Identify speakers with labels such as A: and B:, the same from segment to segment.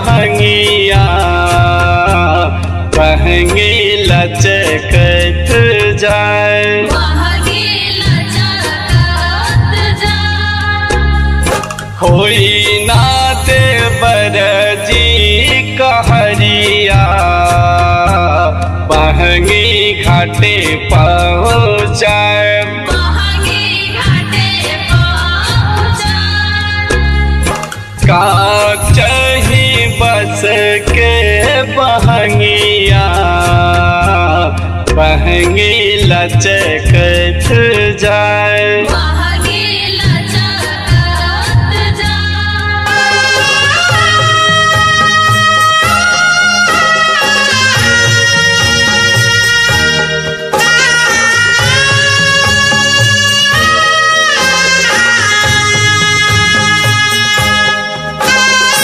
A: बहंगिया बहंगी लचकत जाए। होई नाते बरजी कहरिया बहंगी घाटे पहुँचाए। का चाही बस के बहंगिया बहंगी लचकत जाए।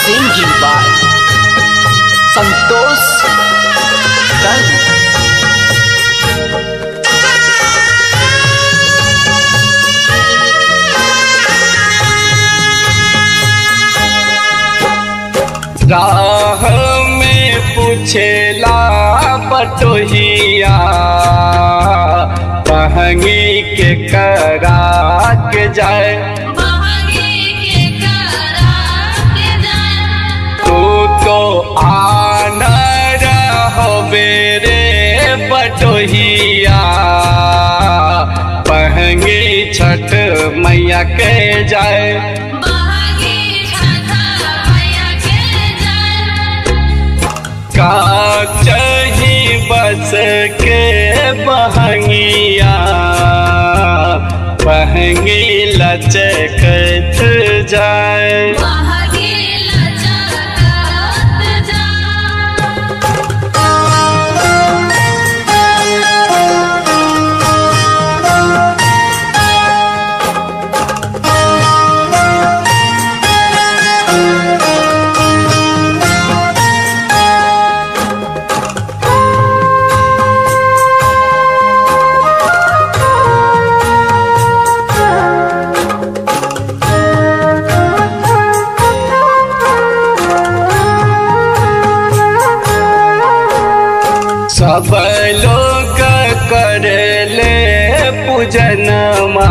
B: Singing by Santosh Kal।
A: राह में पूछेला बटोहिया बहंगी के करा के जाए। तो आना रहो बेरे बटोहिया बहंगी छठ मैया के जाए। का चाही बस के बहंगिया बहंगी लचकत जाए। सब लोग कर ले पूजनमा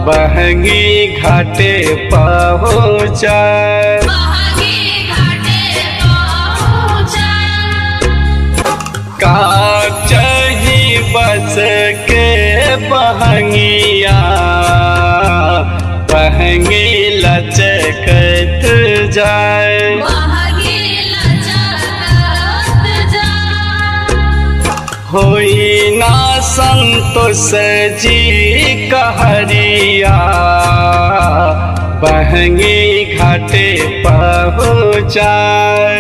A: बहंगी घाटे पहुँचाए। का चाही बस के बहंगिया बहंगी लचकत जाए। होई ना संतोष जी कहरिया बहंगी घाटे पहुँचाए।